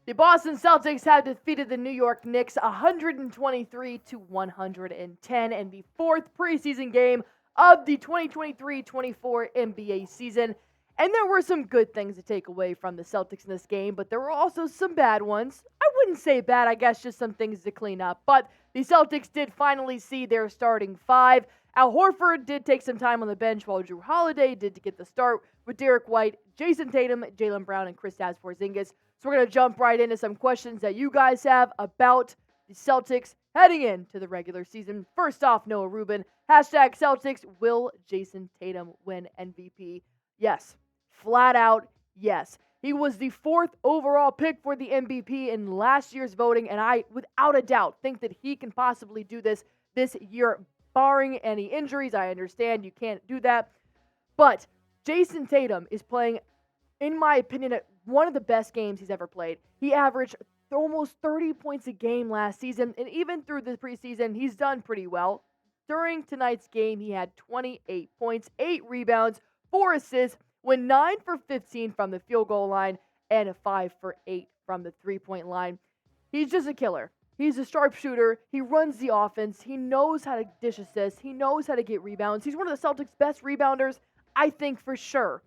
The Boston Celtics have defeated the New York Knicks 123-110 in the fourth preseason game of the 2023-24 NBA season. And there were some good things to take away from the Celtics in this game, but there were also some bad ones. I wouldn't say bad, I guess just some things to clean up. But the Celtics did finally see their starting five. Al Horford did take some time on the bench while Jrue Holiday did to get the start with Derrick White, Jayson Tatum, Jaylen Brown, and Kristaps Porzingis. So we're going to jump right into some questions that you guys have about the Celtics heading into the regular season. First off, Noah Rubin, hashtag Celtics, will Jayson Tatum win MVP? Yes. Flat out, yes. He was the fourth overall pick for the MVP in last year's voting, and I, without a doubt, think that he can possibly do this year, barring any injuries. I understand you can't do that. But Jayson Tatum is playing, in my opinion, one of the best games he's ever played. He averaged almost 30 points a game last season, and even through the preseason, he's done pretty well. During tonight's game, he had 28 points, 8 rebounds, 4 assists, went 9 for 15 from the field goal line, and 5 for 8 from the three-point line. He's just a killer. He's a sharpshooter. He runs the offense. He knows how to dish assists. He knows how to get rebounds. He's one of the Celtics' best rebounders. I think for sure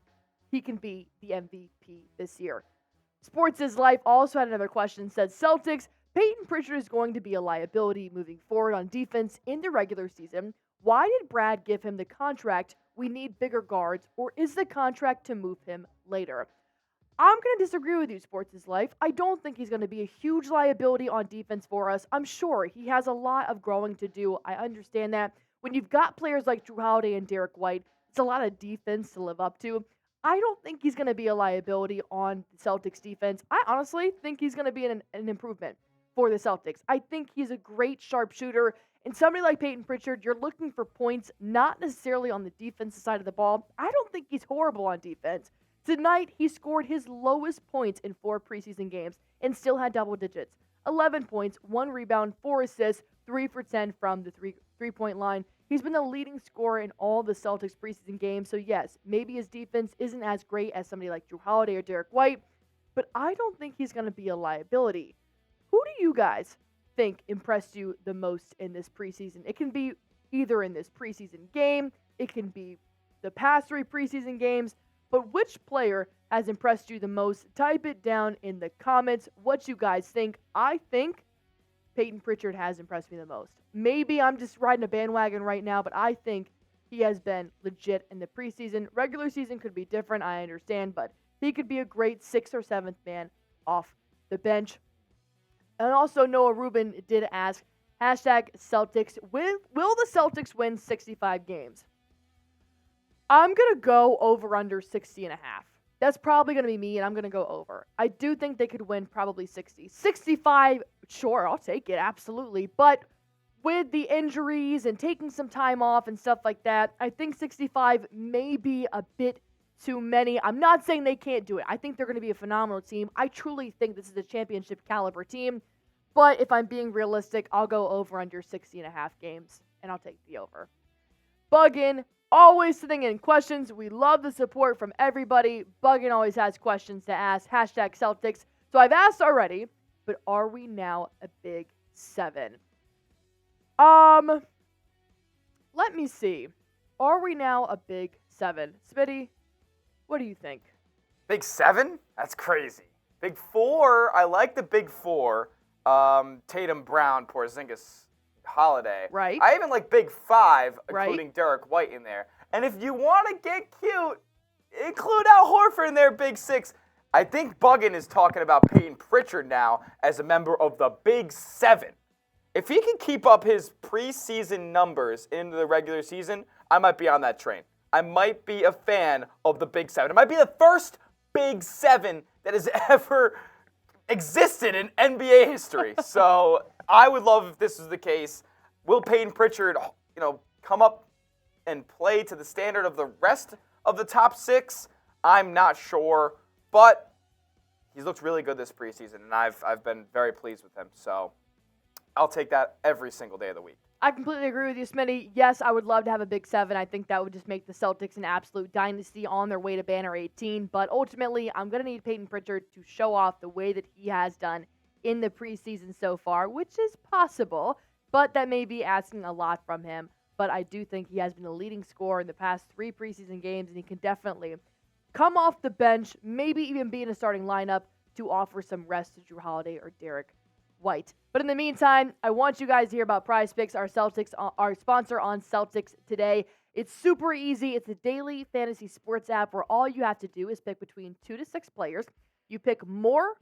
he can be the MVP this year. Sports is Life also had another question. Said Celtics, Payton Pritchard is going to be a liability moving forward on defense in the regular season. Why did Brad give him the contract? We need bigger guards, or is the contract to move him later? I'm going to disagree with you, Sports is Life. I don't think he's going to be a huge liability on defense for us. I'm sure he has a lot of growing to do. I understand that. When you've got players like Jrue Holiday and Derrick White, it's a lot of defense to live up to. I don't think he's going to be a liability on the Celtics defense. I honestly think he's going to be an improvement for the Celtics. I think he's a great sharpshooter. And somebody like Payton Pritchard, you're looking for points, not necessarily on the defensive side of the ball. I don't think he's horrible on defense. Tonight, he scored his lowest points in 4 preseason games and still had double digits. 11 points, 1 rebound, 4 assists, 3 for 10 from the three-point line. He's been the leading scorer in all the Celtics preseason games. So yes, maybe his defense isn't as great as somebody like Jrue Holiday or Derrick White, but I don't think he's going to be a liability. Who do you guys think impressed you the most in this preseason? It can be either in this preseason game, it can be the past 3 preseason games, but which player has impressed you the most? Type it down in the comments what you guys think. I think Payton Pritchard has impressed me the most. Maybe I'm just riding a bandwagon right now, but I think he has been legit in the preseason. Regular season could be different, I understand, but he could be a great 6th or 7th man off the bench. And also, Noah Rubin did ask, hashtag Celtics, will the Celtics win 65 games? I'm going to go over under 60.5. That's probably going to be me, and I'm going to go over. I do think they could win probably 60. 65, sure, I'll take it, absolutely. But with the injuries and taking some time off and stuff like that, I think 65 may be a bit too many. I'm not saying they can't do it. I think they're going to be a phenomenal team. I truly think this is a championship caliber team. But if I'm being realistic, I'll go over under 60.5 games, and I'll take the over. Buggin, always sending in questions. We love the support from everybody. Buggin always has questions to ask. Hashtag Celtics. So I've asked already, but are we now a Big 7? Let me see. Are we now a Big 7? Smitty, what do you think? Big 7? That's crazy. Big 4, I like the Big 4. Tatum, Brown, Porzingis, Holiday. Right. I even like Big 5, Right. including Derrick White in there. And if you want to get cute, include Al Horford in there, Big 6. I think Buggin is talking about Payton Pritchard now as a member of the Big 7. If he can keep up his preseason numbers into the regular season, I might be on that train. I might be a fan of the Big 7. It might be the first Big 7 that has ever existed in NBA history. So I would love if this was the case. Will Payton Pritchard, come up and play to the standard of the rest of the top 6? I'm not sure, but he's looked really good this preseason, and I've been very pleased with him. So I'll take that every single day of the week. I completely agree with you, Smitty. Yes, I would love to have a big 7. I think that would just make the Celtics an absolute dynasty on their way to banner 18. But ultimately, I'm going to need Payton Pritchard to show off the way that he has done in the preseason so far, which is possible, but that may be asking a lot from him. But I do think he has been a leading scorer in the past 3 preseason games, and he can definitely come off the bench, maybe even be in a starting lineup to offer some rest to Drew Holiday or Derrick White. But in the meantime, I want you guys to hear about Prize Picks, our sponsor on Celtics Today. It's super easy. It's a daily fantasy sports app where all you have to do is pick between 2 to 6 players. You pick more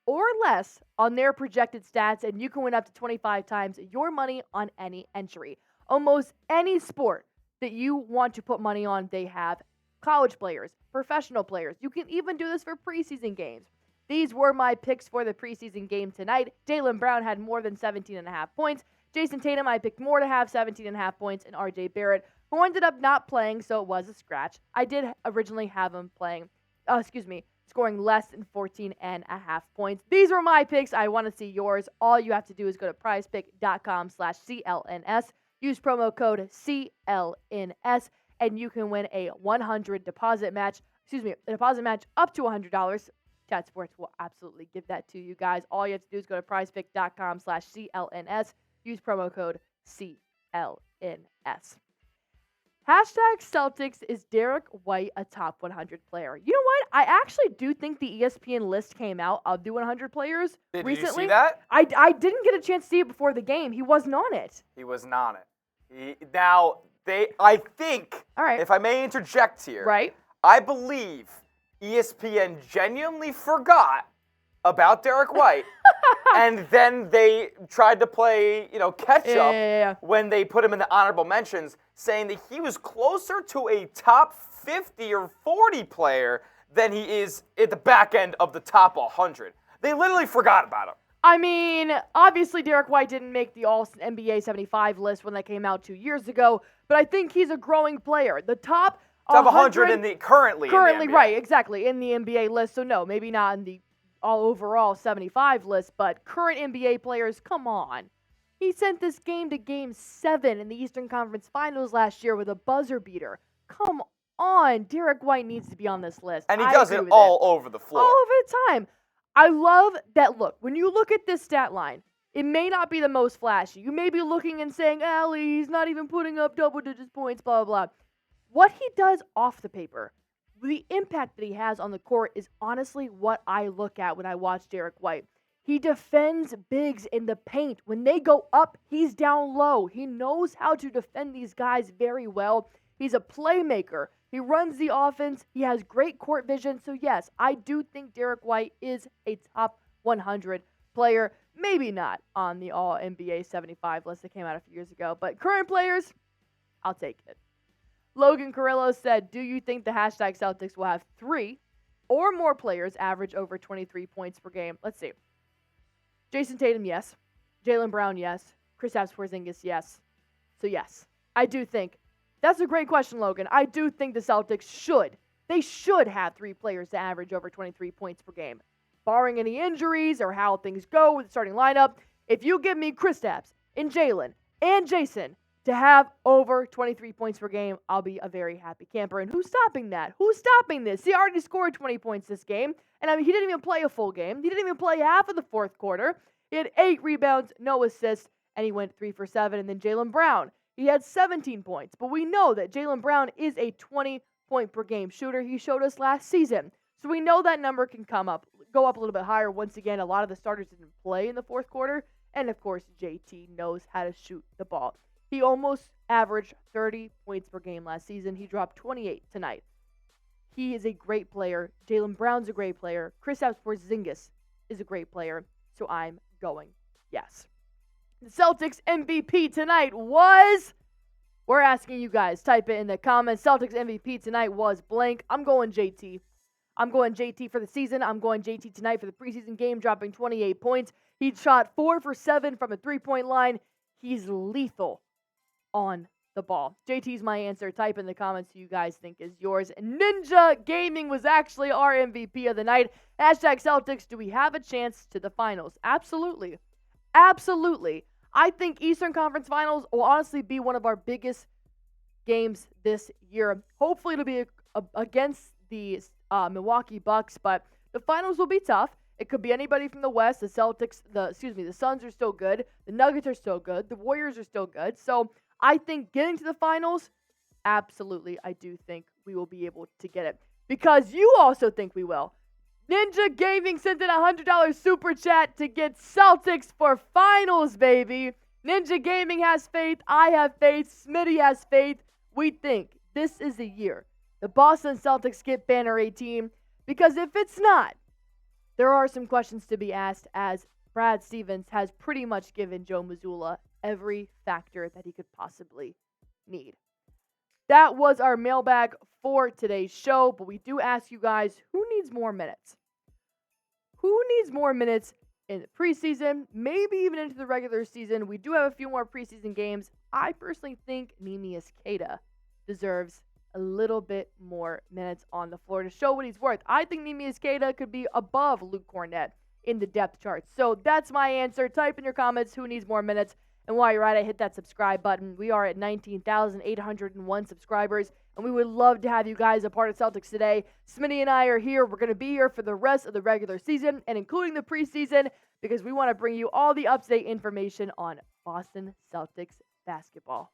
or less on their projected stats, and you can win up to 25 times your money on any entry. Almost any sport that you want to put money on, they have. College players, professional players. You can even do this for preseason games. These were my picks for the preseason game tonight. Jaylen Brown had more than 17.5 points. Jayson Tatum, I picked more to have 17.5 points. And RJ Barrett, who ended up not playing, so it was a scratch. I did originally have him scoring less than 14.5 points. These were my picks. I want to see yours. All you have to do is go to prizepick.com/CLNS. Use promo code CLNS, and you can win a deposit match up to $100. Chat Sports will absolutely give that to you guys. All you have to do is go to prizepick.com/CLNS. Use promo code CLNS. #Celtics, is Derrick White a top 100 player? You know what? I actually do think the ESPN list came out of the 100 players recently. Did you see that? I didn't get a chance to see it before the game. He wasn't on it. He wasn't on it. I think, all right, if I may interject here, right? I believe ESPN genuinely forgot about Derrick White, and then they tried to play, catch up when they put him in the honorable mentions, saying that he was closer to a top 50 or 40 player than he is at the back end of the top 100. They literally forgot about him. I mean, obviously Derrick White didn't make the All-NBA 75 list when that came out 2 years ago, but I think he's a growing player. The top 100 currently in the NBA. Right, exactly, in the NBA list. So no, maybe not in the overall 75 list, but current NBA players, come on. He sent this game to Game 7 in the Eastern Conference Finals last year with a buzzer beater. Come on, Derrick White needs to be on this list. And he does it all over the floor. All over the time. I love that. Look, when you look at this stat line, it may not be the most flashy. You may be looking and saying, Allie, he's not even putting up double-digit points, blah, blah, blah. What he does off the paper, the impact that he has on the court is honestly what I look at when I watch Derrick White. He defends bigs in the paint. When they go up, he's down low. He knows how to defend these guys very well. He's a playmaker. He runs the offense. He has great court vision. So, yes, I do think Derrick White is a top 100 player. Maybe not on the All-NBA 75 list that came out a few years ago. But current players, I'll take it. Logan Carrillo said, do you think the #Celtics will have 3 or more players average over 23 points per game? Let's see. Jayson Tatum, yes. Jaylen Brown, yes. Kristaps Porzingis, yes. So, yes, I do think. That's a great question, Logan. I do think the Celtics should have 3 players to average over 23 points per game. Barring any injuries or how things go with the starting lineup, if you give me Kristaps and Jaylen and Jayson to have over 23 points per game, I'll be a very happy camper. And who's stopping that? Who's stopping this? He already scored 20 points this game. And I mean, he didn't even play a full game. He didn't even play half of the fourth quarter. He had 8 rebounds, no assists, and he went 3 for 7. And then Jaylen Brown, he had 17 points. But we know that Jaylen Brown is a 20-point-per-game shooter. He showed us last season. So we know that number can go up a little bit higher. Once again, a lot of the starters didn't play in the fourth quarter. And, of course, JT knows how to shoot the ball. He almost averaged 30 points per game last season. He dropped 28 tonight. He is a great player. Jaylen Brown's a great player. Kristaps Porzingis is a great player. So I'm going yes. The Celtics MVP tonight was... We're asking you guys. Type it in the comments. Celtics MVP tonight was blank. I'm going JT. I'm going JT for the season. I'm going JT tonight for the preseason game, dropping 28 points. He shot 4 for 7 from a three-point line. He's lethal on the ball. JT's my answer. Type in the comments who you guys think is yours. Ninja Gaming was actually our MVP of the night. #Celtics, do we have a chance to the finals? Absolutely. Absolutely. I think Eastern Conference Finals will honestly be one of our biggest games this year. Hopefully it'll be against the Milwaukee Bucks, but the finals will be tough. It could be anybody from the West. The Suns are still good. The Nuggets are still good. The Warriors are still good. So I think getting to the finals, absolutely, I do think we will be able to get it. Because you also think we will. Ninja Gaming sent in a $100 super chat to get Celtics for finals, baby. Ninja Gaming has faith. I have faith. Smitty has faith. We think this is the year the Boston Celtics get Banner 18. Because if it's not, there are some questions to be asked, as Brad Stevens has pretty much given Joe Mazzulla every factor that he could possibly need. That was our mailbag for today's show, but we do ask you guys, who needs more minutes? Who needs more minutes in the preseason, maybe even into the regular season? We do have a few more preseason games. I personally think Neemias Queta deserves a little bit more minutes on the floor to show what he's worth. I think Neemias Queta could be above Luke Cornett in the depth chart. So that's my answer. Type in your comments who needs more minutes. And while you're at it, hit that subscribe button. We are at 19,801 subscribers, and we would love to have you guys a part of Celtics Today. Smitty and I are here. We're going to be here for the rest of the regular season and including the preseason, because we want to bring you all the up-to-date information on Boston Celtics basketball.